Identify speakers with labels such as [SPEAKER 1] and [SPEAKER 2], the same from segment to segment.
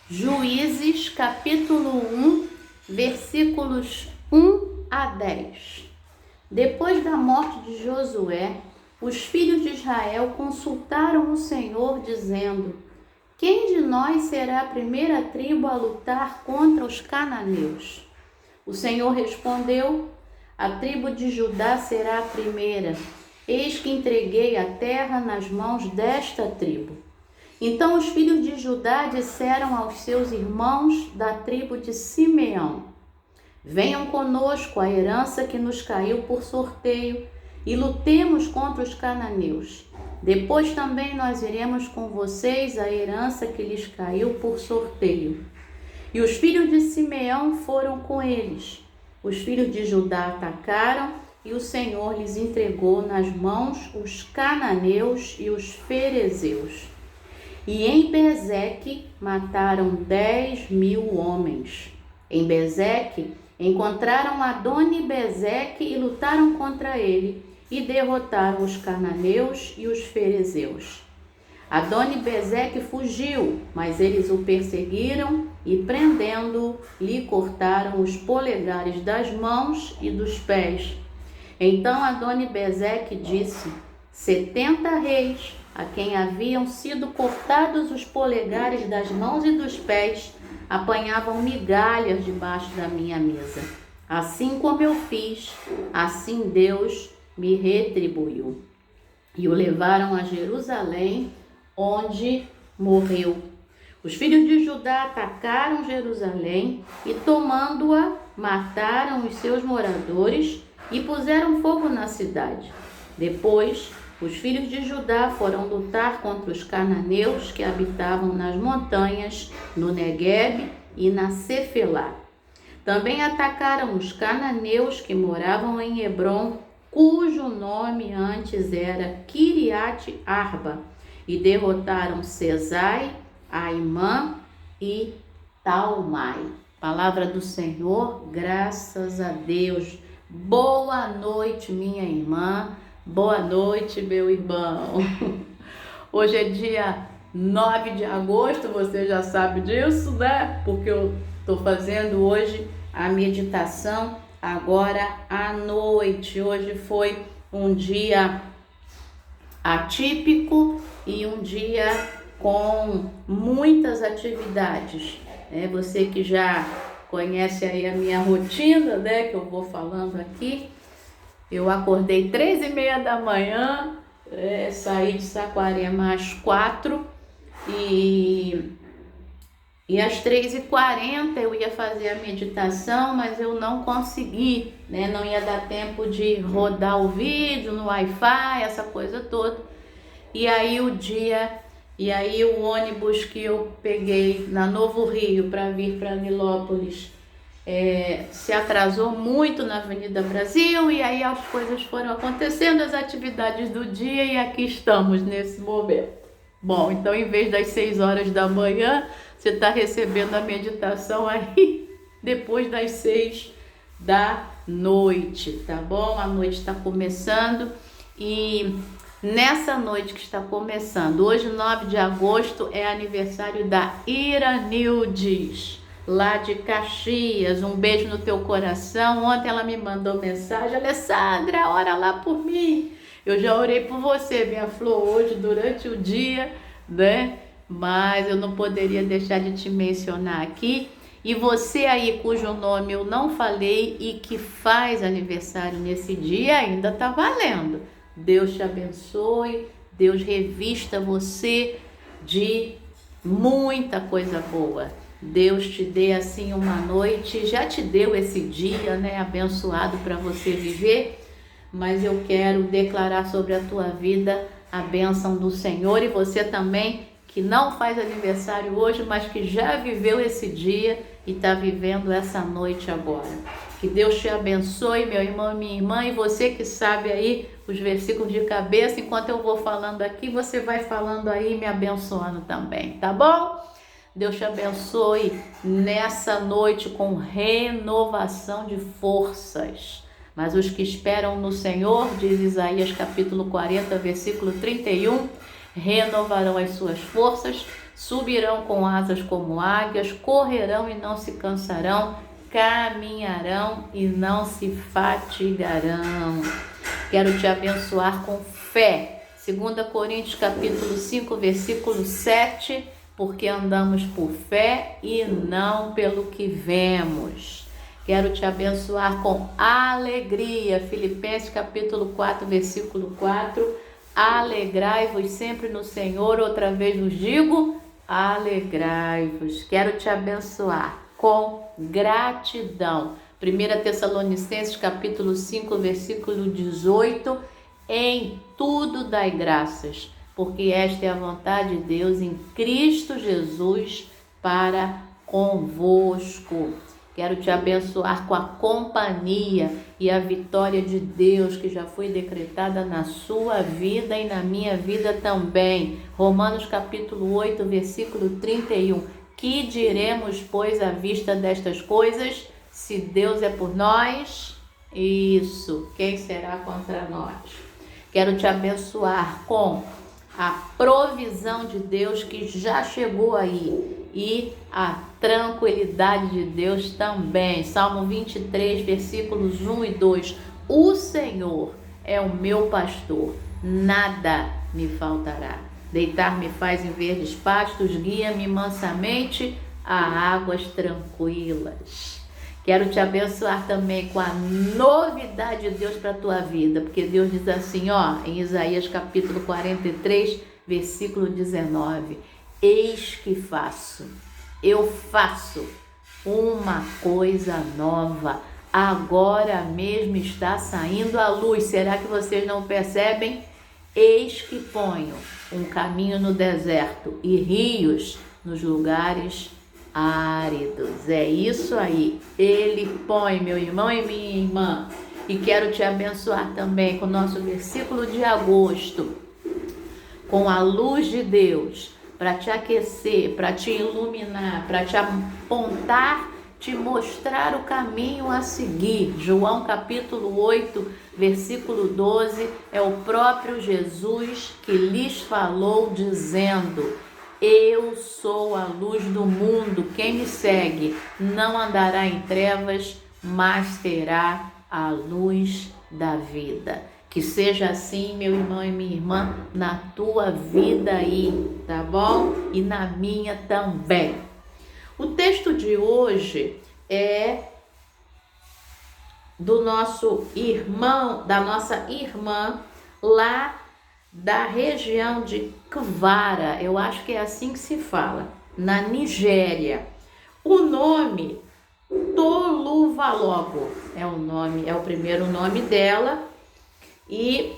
[SPEAKER 1] Juízes capítulo 1, versículos 1 a 10. Depois da morte de Josué, os filhos de Israel consultaram o Senhor, dizendo: quem de nós será a primeira tribo a lutar contra os cananeus? O Senhor respondeu: a tribo de Judá será a primeira. Eis que entreguei a terra nas mãos desta tribo. Então os filhos de Judá disseram aos seus irmãos da tribo de Simeão: venham conosco a herança que nos caiu por sorteio e lutemos contra os cananeus. Depois também nós iremos com vocês a herança que lhes caiu por sorteio. E os filhos de Simeão foram com eles. Os filhos de Judá atacaram e o Senhor lhes entregou nas mãos os cananeus e os ferezeus. E em Bezeque mataram 10.000 homens. Em Bezeque encontraram Adoni-Bezeque e lutaram contra ele e derrotaram os cananeus e os ferezeus. Adoni-Bezeque fugiu, mas eles o perseguiram e, prendendo-o, lhe cortaram os polegares das mãos e dos pés. Então Adoni-Bezeque disse: 70 reis, a quem haviam sido cortados os polegares das mãos e dos pés, apanhavam migalhas debaixo da minha mesa. Assim como eu fiz, assim Deus me retribuiu. E o levaram a Jerusalém, onde morreu. Os filhos de Judá atacaram Jerusalém e, tomando-a, mataram os seus moradores e puseram fogo na cidade. Depois, os filhos de Judá foram lutar contra os cananeus que habitavam nas montanhas, no Neguebe e na Cefelá. Também atacaram os cananeus que moravam em Hebrom, cujo nome antes era Kiriat Arba, e derrotaram Sesai, Aimã e Talmai. Palavra do Senhor, graças a Deus. Boa noite, minha irmã. Boa noite, meu irmão. Hoje é dia 9 de agosto, você já sabe disso, né? Porque eu estou fazendo hoje a meditação agora à noite. Hoje foi um dia atípico e um dia com muitas atividades. Você que já conhece aí a minha rotina, né? Que eu vou falando aqui. Eu acordei 3h30 da manhã, saí de Saquarema às 4 e às 3h40 eu ia fazer a meditação, mas eu não consegui, né? Não ia dar tempo de rodar o vídeo no Wi-Fi, essa coisa toda. E aí o ônibus que eu peguei na Novo Rio para vir para Nilópolis se atrasou muito na Avenida Brasil, e aí as coisas foram acontecendo, as atividades do dia, e aqui estamos nesse momento. Bom, então em vez das 6 horas da manhã, você está recebendo a meditação aí depois das 6 da noite, tá bom? A noite está começando e nessa noite que está começando, hoje 9 de agosto, é aniversário da Iranildes, lá de Caxias. Um beijo no teu coração. Ontem ela me mandou mensagem: Alessandra, ora lá por mim. Eu já orei por você, minha flor, hoje durante o dia, né? Mas eu não poderia deixar de te mencionar aqui. E você aí cujo nome eu não falei e que faz aniversário nesse dia, ainda tá valendo. Deus te abençoe, Deus revista você de muita coisa boa. Deus te dê assim uma noite, já te deu esse dia, né, abençoado para você viver, mas eu quero declarar sobre a tua vida a bênção do Senhor, e você também que não faz aniversário hoje, mas que já viveu esse dia e está vivendo essa noite agora. Que Deus te abençoe, meu irmão e minha irmã, e você que sabe aí os versículos de cabeça, enquanto eu vou falando aqui, você vai falando aí e me abençoando também, tá bom? Deus te abençoe nessa noite com renovação de forças. Mas os que esperam no Senhor, diz Isaías capítulo 40, versículo 31, renovarão as suas forças, subirão com asas como águias, correrão e não se cansarão, caminharão e não se fatigarão. Quero te abençoar com fé. 2 Coríntios capítulo 5, versículo 7, porque andamos por fé e não pelo que vemos. Quero te abençoar com alegria. Filipenses capítulo 4, versículo 4. Alegrai-vos sempre no Senhor. Outra vez vos digo, alegrai-vos. Quero te abençoar com gratidão. 1 Tessalonicenses capítulo 5, versículo 18. Em tudo dai graças, porque esta é a vontade de Deus em Cristo Jesus para convosco. Quero te abençoar com a companhia e a vitória de Deus que já foi decretada na sua vida e na minha vida também. Romanos capítulo 8, versículo 31. Que diremos, pois, à vista destas coisas? Se Deus é por nós, isso, quem será contra nós? Quero te abençoar com a provisão de Deus que já chegou aí e a tranquilidade de Deus também. Salmo 23, versículos 1 e 2. O Senhor é o meu pastor, nada me faltará. Deitar-me faz em verdes pastos, guia-me mansamente a águas tranquilas. Quero te abençoar também com a novidade de Deus para a tua vida, porque Deus diz assim, em Isaías capítulo 43, versículo 19. Eis que eu faço uma coisa nova, agora mesmo está saindo a luz. Será que vocês não percebem? Eis que ponho um caminho no deserto e rios nos lugares áridos. É isso aí. Ele põe, meu irmão e minha irmã. E quero te abençoar também com o nosso versículo de agosto. Com a luz de Deus, para te aquecer, para te iluminar, para te apontar, te mostrar o caminho a seguir. João capítulo 8, versículo 12, é o próprio Jesus que lhes falou dizendo: eu sou a luz do mundo, quem me segue não andará em trevas, mas terá a luz da vida. Que seja assim, meu irmão e minha irmã, na tua vida aí, tá bom? E na minha também. O texto de hoje é do nosso irmão, da nossa irmã lá da região de Kvara, eu acho que é assim que se fala, na Nigéria. O nome Toluvalogo é o primeiro nome dela, e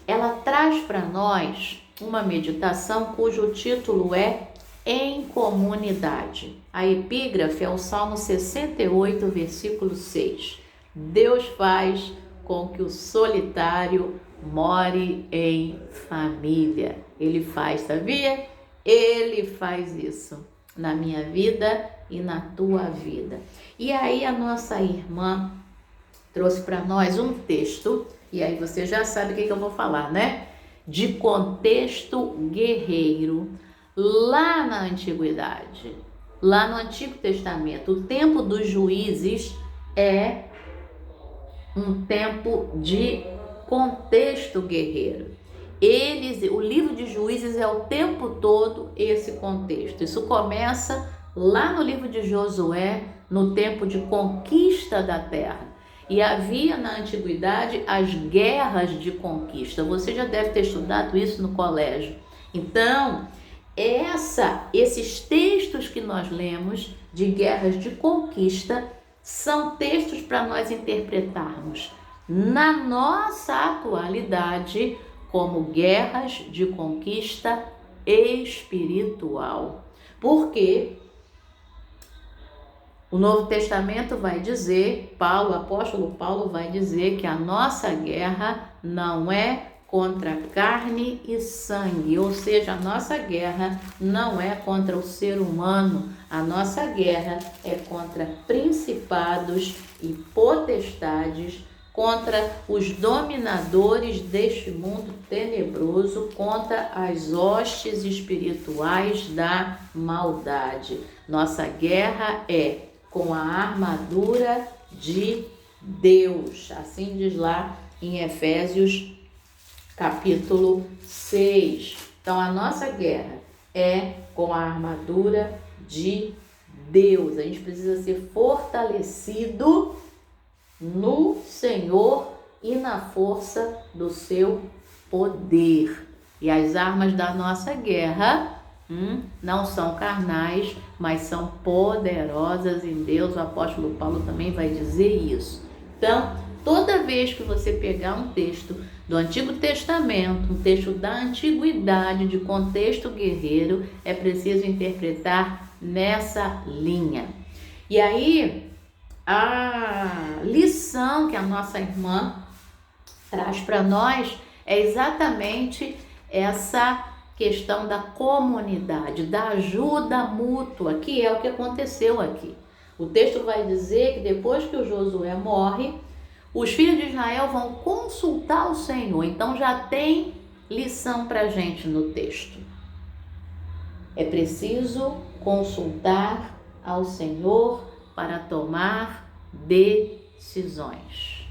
[SPEAKER 1] ela traz para nós uma meditação cujo título é Em Comunidade. A epígrafe é o Salmo 68, versículo 6. Deus faz com que o solitário more em família. Ele faz, sabia? Ele faz isso na minha vida e na tua vida. E aí a nossa irmã trouxe para nós um texto, e aí você já sabe o que eu vou falar, né? De contexto guerreiro, lá na antiguidade, lá no Antigo Testamento. O tempo dos juízes é um tempo de contexto guerreiro. O livro de Juízes é o tempo todo esse contexto. Isso começa lá no livro de Josué, no tempo de conquista da terra. E havia na antiguidade as guerras de conquista. Você já deve ter estudado isso no colégio. Então, esses textos que nós lemos de guerras de conquista são textos para nós interpretarmos na nossa atualidade como guerras de conquista espiritual. Porque o Novo Testamento vai dizer, o apóstolo Paulo vai dizer que a nossa guerra não é contra carne e sangue, ou seja, a nossa guerra não é contra o ser humano, a nossa guerra é contra principados e potestades, contra os dominadores deste mundo tenebroso, contra as hostes espirituais da maldade. Nossa guerra é com a armadura de Deus. Assim diz lá em Efésios capítulo 6. Então a nossa guerra é com a armadura de Deus. A gente precisa ser fortalecido no Senhor e na força do seu poder. E as armas da nossa guerra não são carnais, mas são poderosas em Deus. O apóstolo Paulo também vai dizer isso. Então, toda vez que você pegar um texto do Antigo Testamento, um texto da antiguidade, de contexto guerreiro, é preciso interpretar nessa linha. E aí, a lição que a nossa irmã traz para nós é exatamente essa questão da comunidade, da ajuda mútua, que é o que aconteceu aqui. O texto vai dizer que depois que o Josué morre, os filhos de Israel vão consultar o Senhor. Então já tem lição para a gente no texto. É preciso consultar ao Senhor para tomar decisões.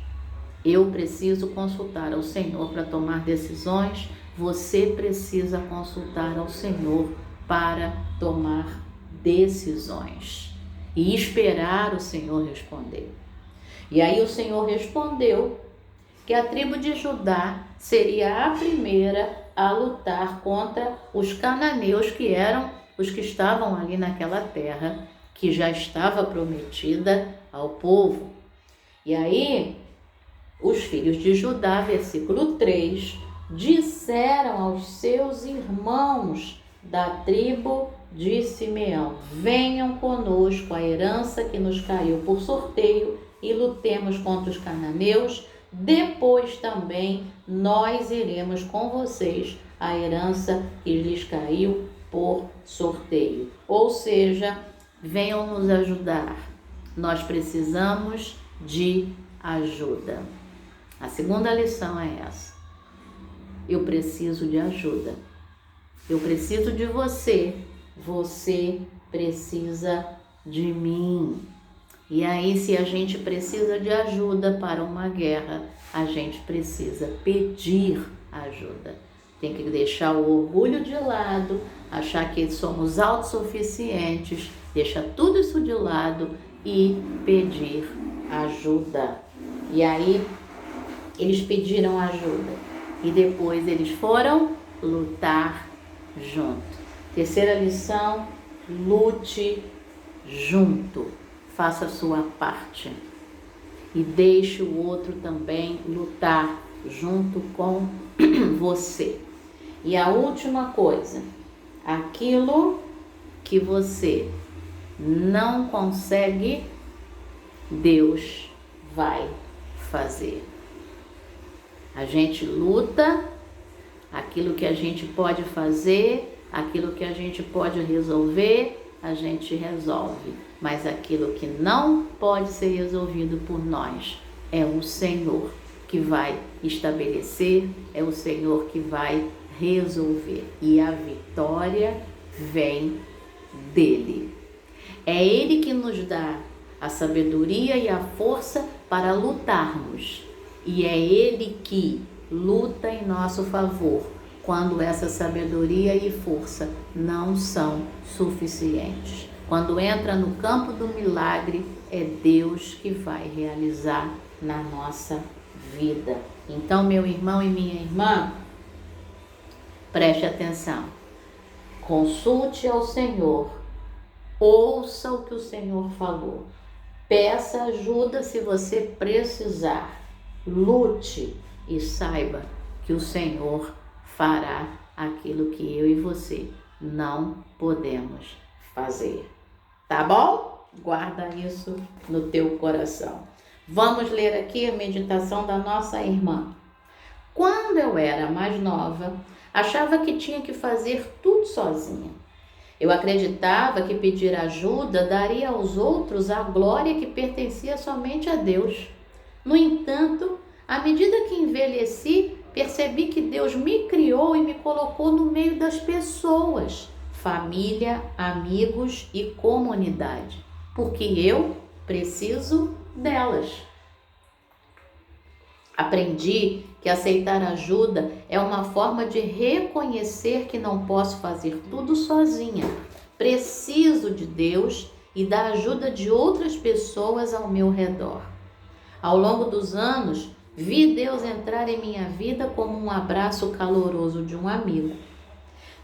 [SPEAKER 1] Eu preciso consultar ao Senhor para tomar decisões. Você precisa consultar ao Senhor para tomar decisões e esperar o Senhor responder. E aí o Senhor respondeu que a tribo de Judá seria a primeira a lutar contra os cananeus, que eram os que estavam ali naquela terra que já estava prometida ao povo. E aí os filhos de Judá, versículo 3, disseram aos seus irmãos da tribo de Simeão: venham conosco à herança que nos caiu por sorteio e lutemos contra os cananeus. Depois também nós iremos com vocês à herança que lhes caiu por sorteio. Ou seja, venham nos ajudar. Nós precisamos de ajuda. A segunda lição é essa. Eu preciso de ajuda. Eu preciso de você. Você precisa de mim. E aí, se a gente precisa de ajuda para uma guerra, a gente precisa pedir ajuda. Tem que deixar o orgulho de lado, achar que somos autossuficientes, deixa tudo isso de lado e pedir ajuda. E aí, eles pediram ajuda e depois eles foram lutar junto. Terceira lição: lute junto. Faça a sua parte e deixe o outro também lutar junto com você. E a última coisa: aquilo que você não consegue, Deus vai fazer. A gente luta, aquilo que a gente pode fazer, aquilo que a gente pode resolver, a gente resolve. Mas aquilo que não pode ser resolvido por nós, é o Senhor que vai estabelecer, é o Senhor que vai resolver. E a vitória vem dele. É ele que nos dá a sabedoria e a força para lutarmos. E é ele que luta em nosso favor quando essa sabedoria e força não são suficientes. Quando entra no campo do milagre, é Deus que vai realizar na nossa vida. Então, meu irmão e minha irmã, preste atenção. Consulte ao Senhor. Ouça o que o Senhor falou. Peça ajuda se você precisar. Lute e saiba que o Senhor fará aquilo que eu e você não podemos fazer. Tá bom? Guarda isso no teu coração. Vamos ler aqui a meditação da nossa irmã. Quando eu era mais nova, achava que tinha que fazer tudo sozinha. Eu acreditava que pedir ajuda daria aos outros a glória que pertencia somente a Deus. No entanto, à medida que envelheci, percebi que Deus me criou e me colocou no meio das pessoas, família, amigos e comunidade, porque eu preciso delas. Aprendi que aceitar ajuda é uma forma de reconhecer que não posso fazer tudo sozinha. Preciso de Deus e da ajuda de outras pessoas ao meu redor. Ao longo dos anos, vi Deus entrar em minha vida como um abraço caloroso de um amigo.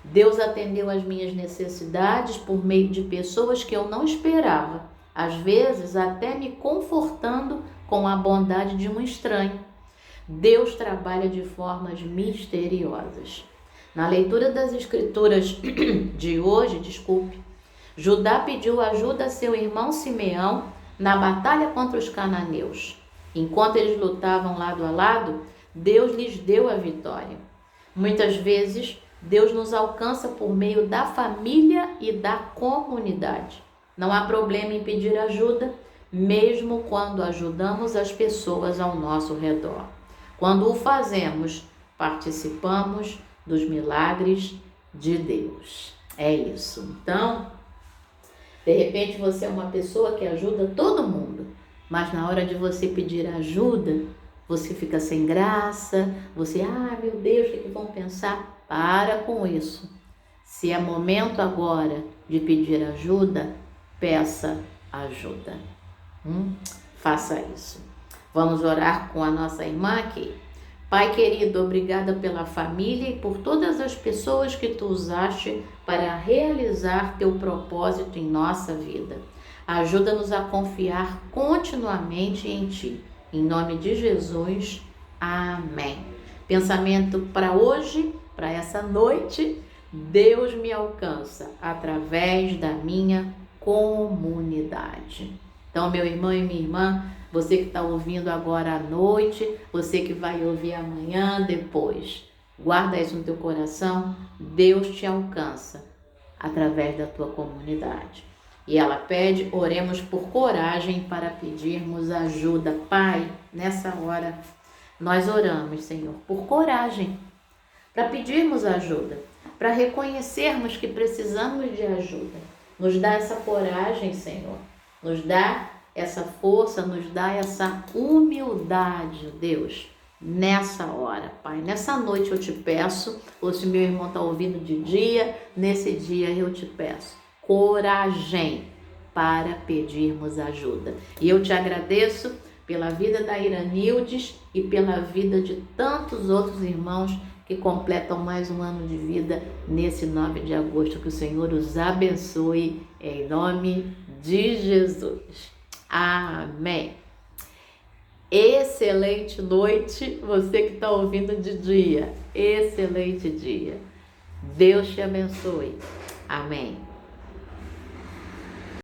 [SPEAKER 1] Deus atendeu às minhas necessidades por meio de pessoas que eu não esperava, às vezes até me confortando com a bondade de um estranho. Deus trabalha de formas misteriosas. Na leitura das Escrituras de hoje, Judá pediu ajuda a seu irmão Simeão na batalha contra os cananeus. Enquanto eles lutavam lado a lado, Deus lhes deu a vitória. Muitas vezes, Deus nos alcança por meio da família e da comunidade. Não há problema em pedir ajuda, mesmo quando ajudamos as pessoas ao nosso redor. Quando o fazemos, participamos dos milagres de Deus. É isso. Então, de repente você é uma pessoa que ajuda todo mundo, mas na hora de você pedir ajuda, você fica sem graça, você, meu Deus, o que vão pensar? Para com isso. Se é momento agora de pedir ajuda, peça ajuda. Faça isso. Vamos orar com a nossa irmã aqui. Pai querido, obrigada pela família e por todas as pessoas que tu usaste para realizar teu propósito em nossa vida. Ajuda-nos a confiar continuamente em ti. Em nome de Jesus, amém. Pensamento para hoje, para essa noite: Deus me alcança através da minha comunidade. Então, meu irmão e minha irmã, você que está ouvindo agora à noite, você que vai ouvir amanhã, depois, guarda isso no teu coração. Deus te alcança através da tua comunidade. E ela pede, oremos por coragem para pedirmos ajuda. Pai, nessa hora, nós oramos, Senhor, por coragem, para pedirmos ajuda, para reconhecermos que precisamos de ajuda. Nos dá essa coragem, Senhor. Nos dá essa força, nos dá essa humildade, Deus, nessa hora, Pai. Nessa noite eu te peço, ou se meu irmão está ouvindo de dia, nesse dia eu te peço coragem para pedirmos ajuda. E eu te agradeço pela vida da Iranildes e pela vida de tantos outros irmãos que completam mais um ano de vida nesse 9 de agosto. Que o Senhor os abençoe em nome de Jesus. Amém. Excelente noite, você que está ouvindo de dia. Excelente dia. Deus te abençoe. Amém.